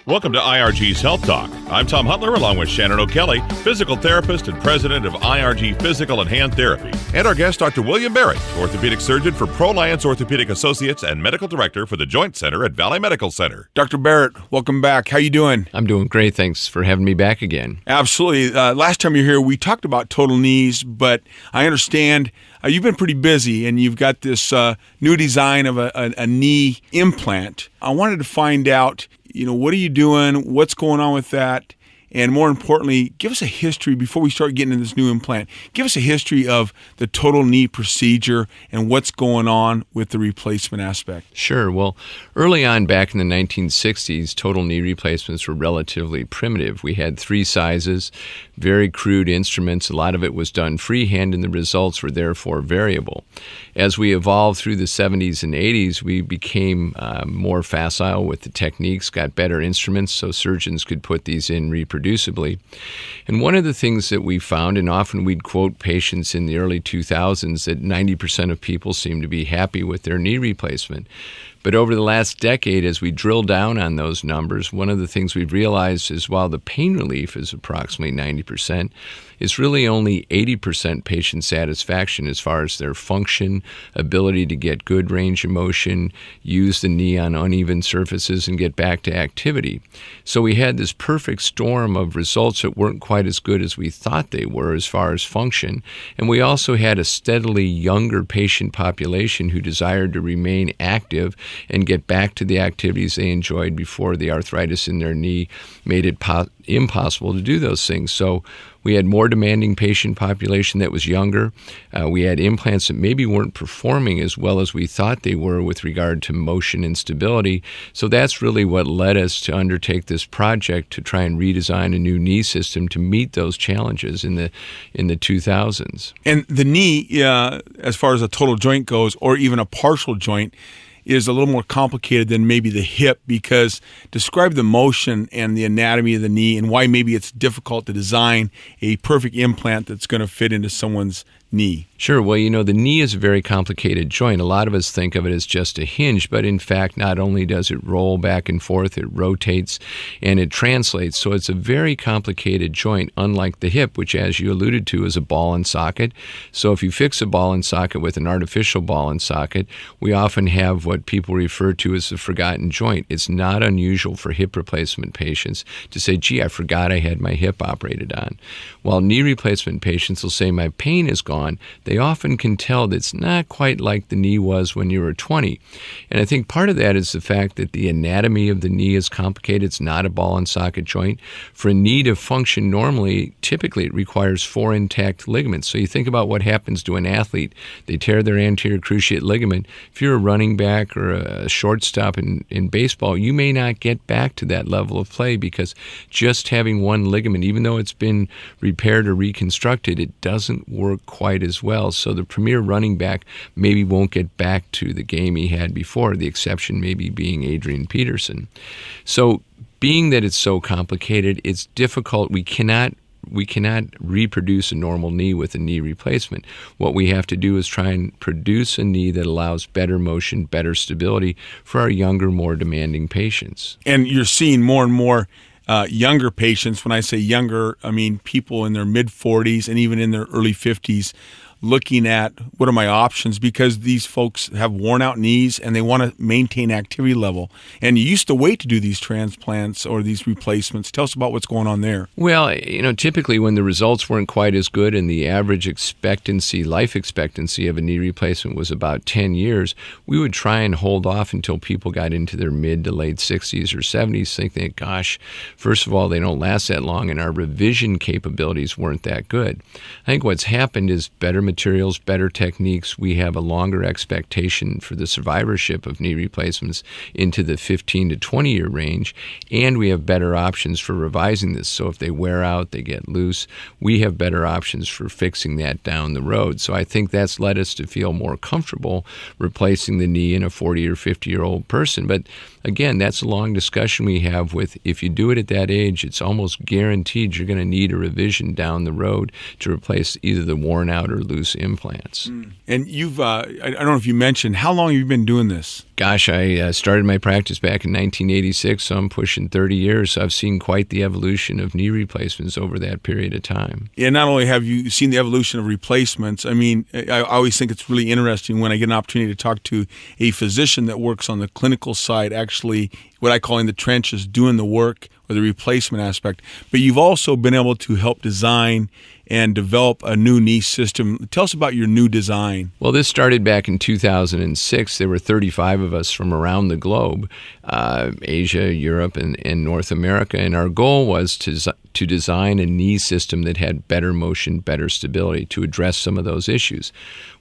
Welcome to IRG's Health Talk. I'm Tom Hutler along with Shannon O'Kelly, physical therapist and president of IRG Physical and Hand Therapy. And our guest, Dr. William Barrett, orthopedic surgeon for ProLiance Orthopedic Associates and medical director for the Joint Center at Valley Medical Center. Dr. Barrett, welcome back. How you doing? I'm doing great. Thanks for having me back again. Absolutely. Last time you were here, we talked about total knees, but I understand you've been pretty busy and you've got this new design of a knee implant. I wanted to find out, what are you doing? What's going on with that? And more importantly, give us a history before we start getting into this new implant. Give us a history of the total knee procedure and what's going on with the replacement aspect. Sure. Well, early on back in the 1960s, total knee replacements were relatively primitive. We had 3 sizes, very crude instruments. A lot of it was done freehand, and the results were therefore variable. As we evolved through the 70s and 80s, we became more facile with the techniques, got better instruments so surgeons could put these in reproducibly. And one of the things that we found, and often we'd quote patients in the early 2000s, that 90% of people seem to be happy with their knee replacement. But over the last decade, as we drill down on those numbers, one of the things we've realized is while the pain relief is approximately 90%, it's really only 80% patient satisfaction as far as their function, ability to get good range of motion, use the knee on uneven surfaces, and get back to activity. So we had this perfect storm of results that weren't quite as good as we thought they were as far as function. And we also had a steadily younger patient population who desired to remain active and get back to the activities they enjoyed before the arthritis in their knee made it impossible to do those things. So we had more demanding patient population that was younger. We had implants that maybe weren't performing as well as we thought they were with regard to motion and stability. So that's really what led us to undertake this project to try and redesign a new knee system to meet those challenges in the 2000s. And the knee, as far as a total joint goes, or even a partial joint, is a little more complicated than maybe the hip, because describe the motion and the anatomy of the knee and why maybe it's difficult to design a perfect implant that's going to fit into someone's knee. Sure. Well, the knee is a very complicated joint. A lot of us think of it as just a hinge, but in fact, not only does it roll back and forth, it rotates and it translates. So it's a very complicated joint, unlike the hip, which, as you alluded to, is a ball and socket. So if you fix a ball and socket with an artificial ball and socket, we often have what people refer to as the forgotten joint. It's not unusual for hip replacement patients to say, gee, I forgot I had my hip operated on. While knee replacement patients will say, my pain is gone, they often can tell that it's not quite like the knee was when you were 20. And I think part of that is the fact that the anatomy of the knee is complicated. It's not a ball and socket joint. For a knee to function normally, typically it requires 4 intact ligaments. So you think about what happens to an athlete. They tear their anterior cruciate ligament. If you're a running back or a shortstop in baseball, you may not get back to that level of play because just having one ligament, even though it's been repaired or reconstructed, it doesn't work quite as well. So the premier running back maybe won't get back to the game he had before, the exception maybe being Adrian Peterson. So being that it's so complicated, it's difficult. We cannot reproduce a normal knee with a knee replacement. What we have to do is try and produce a knee that allows better motion, better stability for our younger, more demanding patients. And you're seeing more and more younger patients. When I say younger, I mean people in their mid-40s and even in their early 50s looking at what are my options, because these folks have worn out knees and they want to maintain activity level. And you used to wait to do these transplants or these replacements. Tell us about what's going on there. Well, typically when the results weren't quite as good and the average life expectancy of a knee replacement was about 10 years, we would try and hold off until people got into their mid to late 60s or 70s, thinking, gosh, first of all, they don't last that long and our revision capabilities weren't that good. I think what's happened is better materials, better techniques. We have a longer expectation for the survivorship of knee replacements into the 15 to 20 year range, and we have better options for revising this. So if they wear out, they get loose, we have better options for fixing that down the road. So I think that's led us to feel more comfortable replacing the knee in a 40 or 50-year-old person. But again, that's a long discussion we have with, if you do it at that age, it's almost guaranteed you're going to need a revision down the road to replace either the worn out or loose implants. And you've, I don't know if you mentioned, how long have you been doing this? Gosh, I started my practice back in 1986, so I'm pushing 30 years. So I've seen quite the evolution of knee replacements over that period of time. Yeah, not only have you seen the evolution of replacements, I mean, I always think it's really interesting when I get an opportunity to talk to a physician that works on the clinical side, actually what I call in the trenches, doing the work or the replacement aspect. But you've also been able to help design and develop a new knee system. Tell us about your new design. Well, this started back in 2006. There were 35 of us from around the globe, Asia, Europe, and North America, and our goal was to design a knee system that had better motion, better stability to address some of those issues.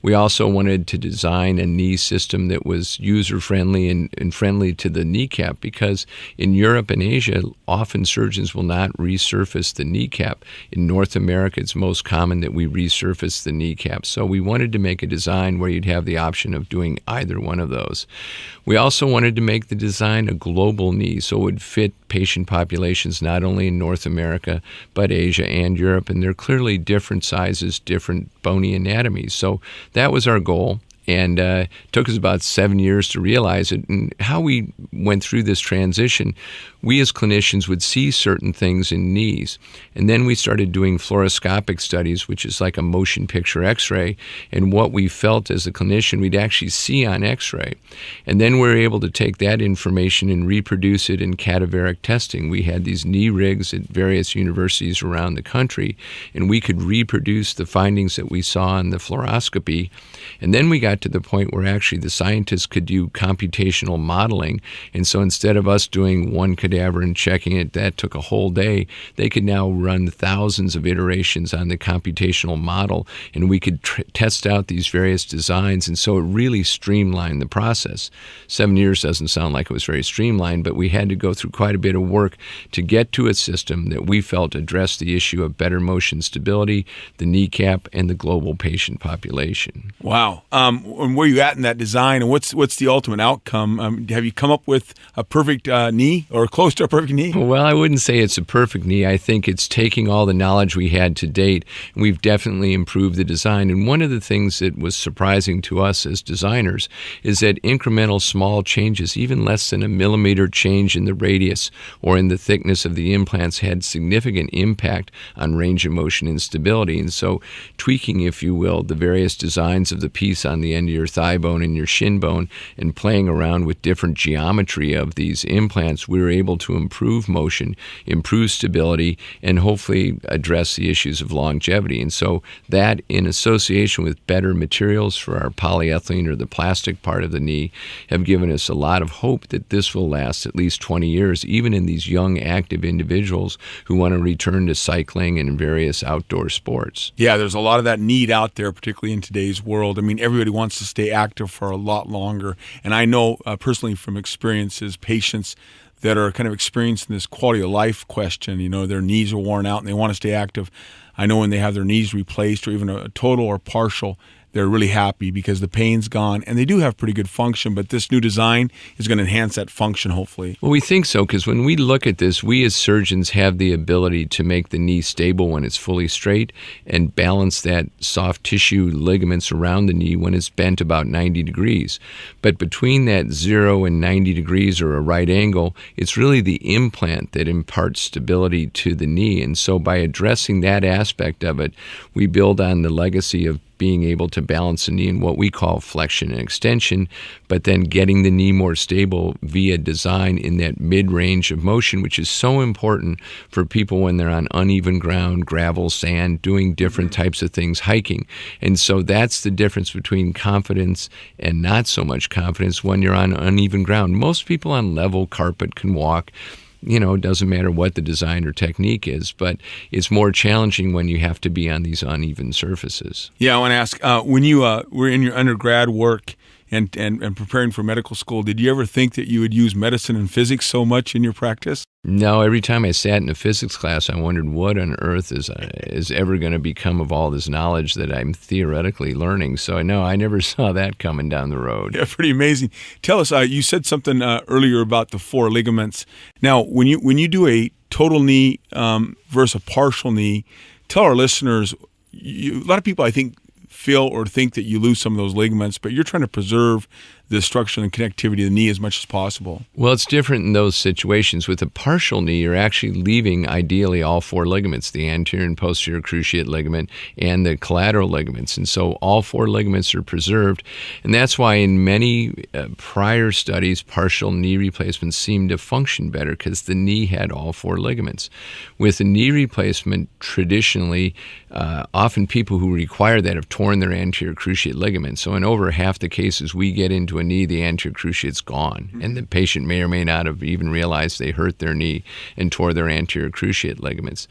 We also wanted to design a knee system that was user-friendly and friendly to the kneecap, because in Europe and Asia, often surgeons will not resurface the kneecap. In North America, it's most common that we resurface the kneecap. So we wanted to make a design where you'd have the option of doing either one of those. We also wanted to make the design a global knee, so it would fit patient populations not only in North America, but Asia and Europe. And they're clearly different sizes, different bony anatomies. So that was our goal. And it took us about 7 years to realize it. And how we went through this transition, we as clinicians would see certain things in knees. And then we started doing fluoroscopic studies, which is like a motion picture x-ray. And what we felt as a clinician, we'd actually see on x-ray. And then we were able to take that information and reproduce it in cadaveric testing. We had these knee rigs at various universities around the country, and we could reproduce the findings that we saw in the fluoroscopy. And then we got to the point where actually the scientists could do computational modeling. And so instead of us doing one cadaver and checking it, that took a whole day, they could now run thousands of iterations on the computational model, and we could test out these various designs. And so it really streamlined the process. 7 years doesn't sound like it was very streamlined, but we had to go through quite a bit of work to get to a system that we felt addressed the issue of better motion stability, the kneecap, and the global patient population. Wow. And where are you at in that design, and what's the ultimate outcome? Have you come up with a perfect knee or close to a perfect knee? Well, I wouldn't say it's a perfect knee. I think it's taking all the knowledge we had to date, and we've definitely improved the design. And one of the things that was surprising to us as designers is that incremental small changes, even less than a millimeter change in the radius or in the thickness of the implants, had significant impact on range of motion and stability. And so tweaking, if you will, the various designs of the piece on the end of your thigh bone and your shin bone and playing around with different geometry of these implants, we were able to improve motion, improve stability, and hopefully address the issues of longevity. And so that, in association with better materials for our polyethylene or the plastic part of the knee, have given us a lot of hope that this will last at least 20 years, even in these young, active individuals who want to return to cycling and various outdoor sports. Yeah, there's a lot of that need out there, particularly in today's world. I mean, everybody wants to stay active for a lot longer. And I know personally from experiences, patients that are kind of experiencing this quality of life question, their knees are worn out and they want to stay active. I know when they have their knees replaced or even a total or partial, they're really happy because the pain's gone, and they do have pretty good function, but this new design is going to enhance that function, hopefully. Well, we think so, because when we look at this, we as surgeons have the ability to make the knee stable when it's fully straight and balance that soft tissue ligaments around the knee when it's bent about 90 degrees. But between that 0 and 90 degrees or a right angle, it's really the implant that imparts stability to the knee. And so by addressing that aspect of it, we build on the legacy of being able to balance the knee in what we call flexion and extension, but then getting the knee more stable via design in that mid-range of motion, which is so important for people when they're on uneven ground, gravel, sand, doing different types of things, hiking. And so that's the difference between confidence and not so much confidence when you're on uneven ground. Most people on level carpet can walk. It doesn't matter what the design or technique is, but it's more challenging when you have to be on these uneven surfaces. Yeah, I want to ask, when you were in your undergrad work and preparing for medical school, did you ever think that you would use medicine and physics so much in your practice? No, every time I sat in a physics class, I wondered what on earth is ever going to become of all this knowledge that I'm theoretically learning. So no, I never saw that coming down the road. Yeah, pretty amazing. Tell us, you said something earlier about the 4 ligaments. Now, when you do a total knee versus a partial knee, tell our listeners, a lot of people I think feel or think that you lose some of those ligaments, but you're trying to preserve the structure and connectivity of the knee as much as possible. Well, it's different in those situations. With a partial knee, you're actually leaving, ideally, all 4 ligaments, the anterior and posterior cruciate ligament and the collateral ligaments. And so all 4 ligaments are preserved. And that's why in many prior studies, partial knee replacements seemed to function better because the knee had all 4 ligaments. With a knee replacement, traditionally, often people who require that have torn their anterior cruciate ligament. So in over half the cases we get into a knee, the anterior cruciate's gone, and the patient may or may not have even realized they hurt their knee and tore their anterior cruciate ligaments.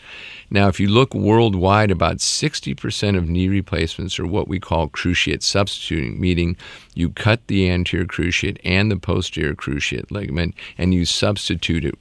Now, if you look worldwide, about 60% of knee replacements are what we call cruciate substituting, meaning you cut the anterior cruciate and the posterior cruciate ligament, and you substitute it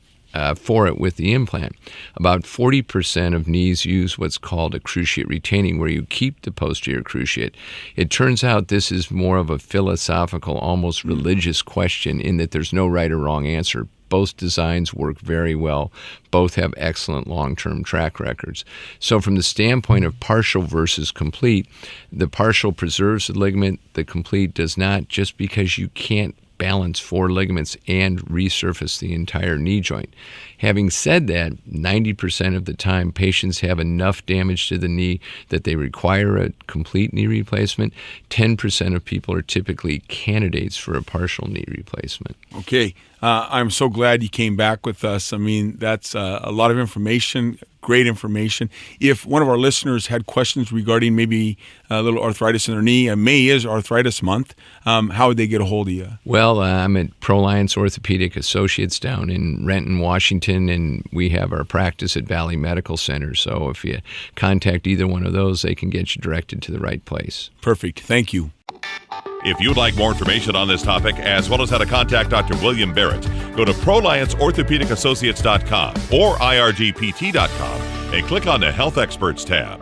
for it with the implant. About 40% of knees use what's called a cruciate retaining, where you keep the posterior cruciate. It turns out this is more of a philosophical, almost religious question in that there's no right or wrong answer. Both designs work very well. Both have excellent long-term track records. So from the standpoint of partial versus complete, the partial preserves the ligament, the complete does not, just because you can't balance 4 ligaments and resurface the entire knee joint. Having said that, 90% of the time patients have enough damage to the knee that they require a complete knee replacement. 10% of people are typically candidates for a partial knee replacement. Okay. I'm so glad you came back with us. I mean, that's a lot of information, great information. If one of our listeners had questions regarding maybe a little arthritis in their knee, May is Arthritis Month, how would they get a hold of you? Well, I'm at ProLiance Orthopedic Associates down in Renton, Washington, and we have our practice at Valley Medical Center. So if you contact either one of those, they can get you directed to the right place. Perfect. Thank you. If you'd like more information on this topic, as well as how to contact Dr. William Barrett, go to ProLianceOrthopedicAssociates.com or IRGPT.com and click on the Health Experts tab.